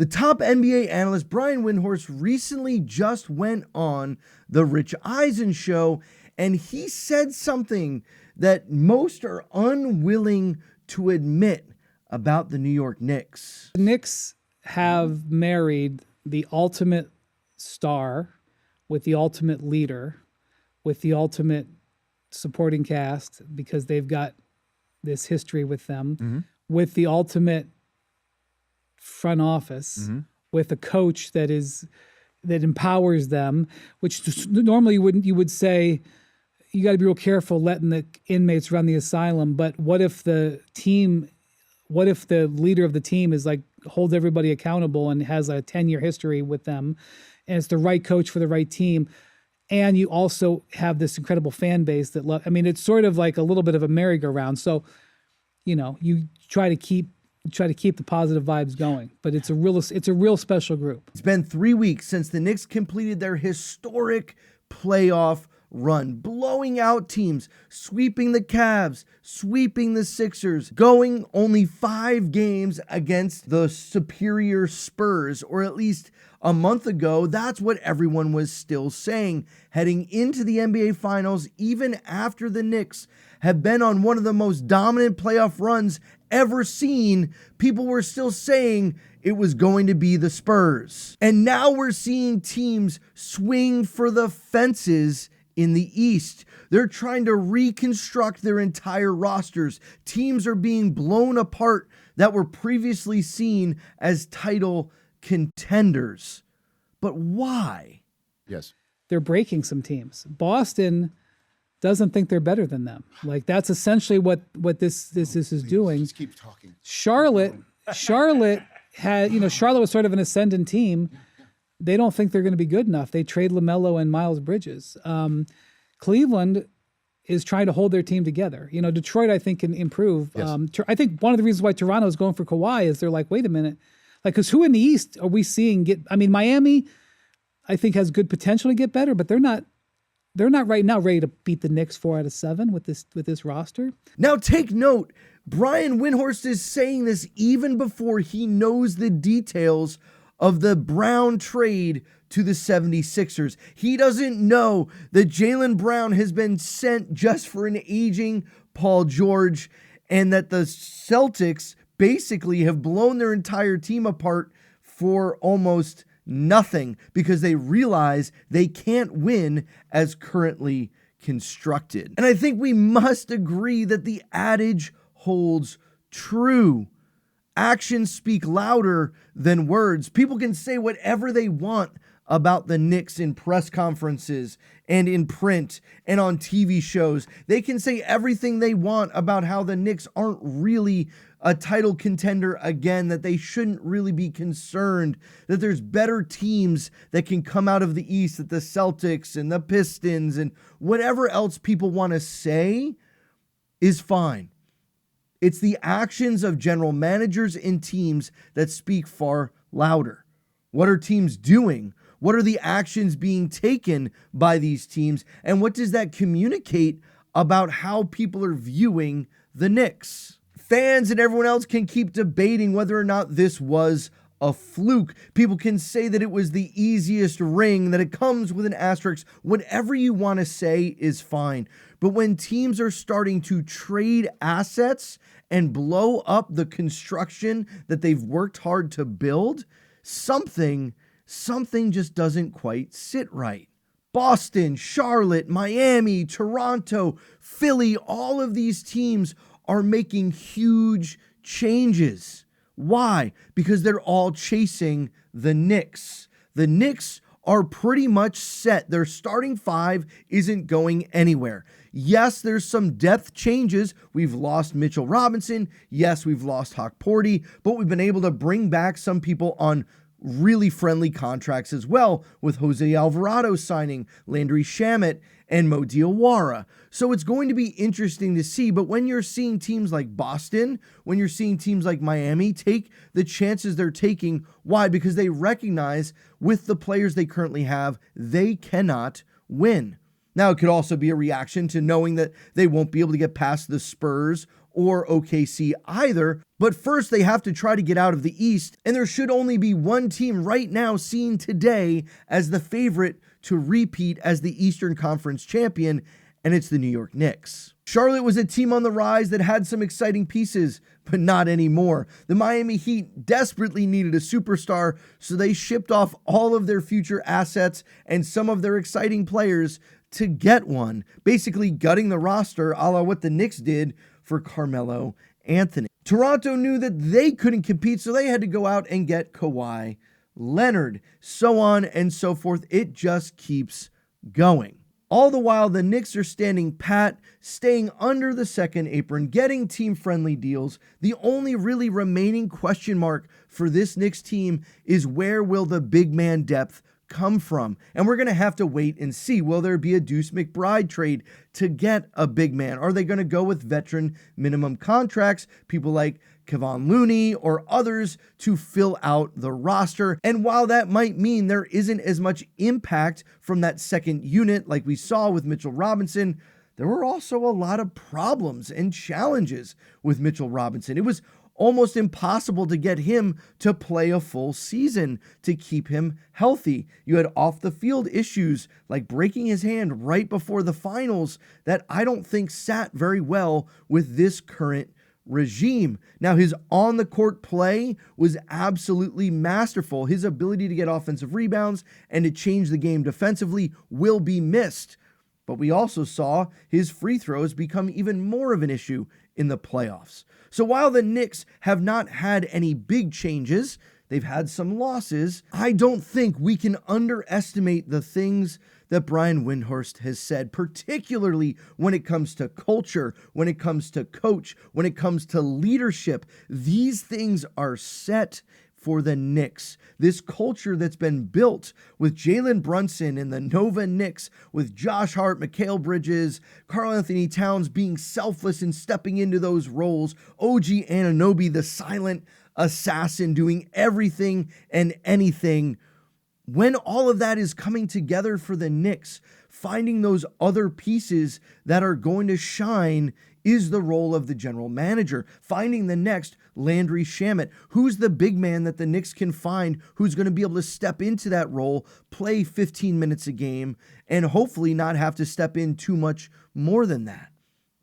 The top NBA analyst Brian Windhorst recently just went on the Rich Eisen show, and he said something that most are unwilling to admit about the New York Knicks. The Knicks have married the ultimate star with the ultimate leader, with the ultimate supporting cast, because they've got this history with them, with the ultimate front office, with a coach that empowers them, which normally you would say you got to be real careful letting the inmates run the asylum. But what if the leader of the team is like holds everybody accountable and has a 10-year history with them, and it's the right coach for the right team, and you also have this incredible fan base that love. I mean, it's sort of like a little bit of a merry-go-round. So, you try to keep the positive vibes going, but it's a real special group. It's been 3 weeks since the Knicks completed their historic playoff run, blowing out teams, sweeping the Cavs, sweeping the Sixers, going only 5 games against the superior Spurs, or at least a month ago, that's what everyone was still saying heading into the NBA Finals, even after the Knicks have been on one of the most dominant playoff runs ever seen. People were still saying it was going to be the Spurs. And now we're seeing teams swing for the fences in the East. They're trying to reconstruct their entire rosters. Teams are being blown apart that were previously seen as title contenders. But why? Yes. They're breaking some teams. Boston doesn't think they're better than them. Like, that's essentially what this is doing. Just keep talking. Charlotte had, Charlotte was sort of an ascendant team. They don't think they're going to be good enough. They trade LaMelo and Miles Bridges. Cleveland is trying to hold their team together. Detroit, I think, can improve. Yes. I think one of the reasons why Toronto is going for Kawhi is they're like, wait a minute. Like, because who in the East are we seeing Miami, I think, has good potential to get better, but they're not right now ready to beat the Knicks 4 out of 7 with this roster. Now take note, Brian Windhorst is saying this even before he knows the details of the Brown trade to the 76ers. He doesn't know that Jaylen Brown has been sent just for an aging Paul George, and that the Celtics basically have blown their entire team apart for almost nothing because they realize they can't win as currently constructed. And I think we must agree that the adage holds true. Actions speak louder than words. People can say whatever they want about the Knicks in press conferences and in print and on TV shows. They can say everything they want about how the Knicks aren't really a title contender again, that they shouldn't really be concerned, that there's better teams that can come out of the East, that the Celtics and the Pistons and whatever else people want to say is fine. It's the actions of general managers and teams that speak far louder. What are teams doing? What are the actions being taken by these teams? And what does that communicate about how people are viewing the Knicks? Fans and everyone else can keep debating whether or not this was a fluke. People can say that it was the easiest ring, that it comes with an asterisk. Whatever you want to say is fine. But when teams are starting to trade assets and blow up the construction that they've worked hard to build, something just doesn't quite sit right. Boston, Charlotte, Miami, Toronto, Philly, all of these teams are making huge changes. Why? Because they're all chasing the Knicks. The Knicks are pretty much set. Their starting 5 isn't going anywhere. Yes, there's some depth changes. We've lost Mitchell Robinson. Yes, we've lost Hawk Porty, but we've been able to bring back some people on really friendly contracts as well, with Jose Alvarado signing, Landry Shamet, and Mo Diawara. So it's going to be interesting to see, but when you're seeing teams like Boston, when you're seeing teams like Miami take the chances they're taking, why? Because they recognize with the players they currently have, they cannot win. Now, it could also be a reaction to knowing that they won't be able to get past the Spurs or OKC either. But first, they have to try to get out of the East, and there should only be one team right now seen today as the favorite to repeat as the Eastern Conference champion, and it's the New York Knicks. Charlotte was a team on the rise that had some exciting pieces, but not anymore. The Miami Heat desperately needed a superstar, so they shipped off all of their future assets and some of their exciting players to get one, basically gutting the roster a la what the Knicks did for Carmelo Anthony. Toronto knew that they couldn't compete, so they had to go out and get Kawhi Leonard, so on and so forth. It just keeps going. All the while, the Knicks are standing pat, staying under the second apron, getting team-friendly deals. The only really remaining question mark for this Knicks team is where will the big man depth come from? And we're going to have to wait and see. Will there be a Deuce McBride trade to get a big man? Are they going to go with veteran minimum contracts, people like Kevon Looney or others to fill out the roster? And while that might mean there isn't as much impact from that second unit like we saw with Mitchell Robinson, there were also a lot of problems and challenges with Mitchell Robinson. It was almost impossible to get him to play a full season, to keep him healthy. You had off the field issues like breaking his hand right before the finals that I don't think sat very well with this current regime. Now, his on the court play was absolutely masterful. His ability to get offensive rebounds and to change the game defensively will be missed. But we also saw his free throws become even more of an issue in the playoffs. So while the Knicks have not had any big changes, they've had some losses, I don't think we can underestimate the things that Brian Windhorst has said, particularly when it comes to culture, when it comes to coach, when it comes to leadership. These things are set for the Knicks. This culture that's been built with Jalen Brunson and the Nova Knicks, with Josh Hart, Mikal Bridges, Karl Anthony Towns being selfless and stepping into those roles, OG Anunoby, the silent assassin, doing everything and anything. When all of that is coming together for the Knicks, finding those other pieces that are going to shine is the role of the general manager. Finding the next Landry Shamet. Who's the big man that the Knicks can find who's going to be able to step into that role, play 15 minutes a game, and hopefully not have to step in too much more than that?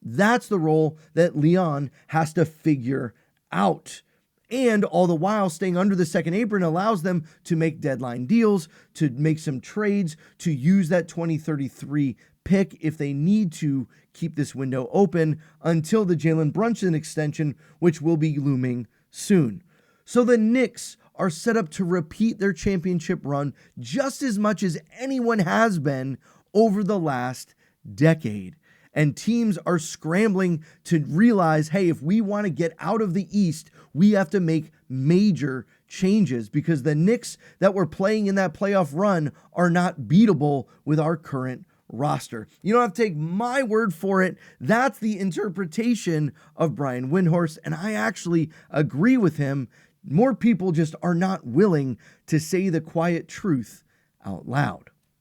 That's the role that Leon has to figure out. And all the while staying under the second apron allows them to make deadline deals, to make some trades, to use that 2033 pick if they need to keep this window open until the Jalen Brunson extension, which will be looming soon. So the Knicks are set up to repeat their championship run just as much as anyone has been over the last decade. And teams are scrambling to realize, hey, if we want to get out of the East, we have to make major changes because the Knicks that were playing in that playoff run are not beatable with our current roster. You don't have to take my word for it. That's the interpretation of Brian Windhorst, and I actually agree with him. More people just are not willing to say the quiet truth out loud.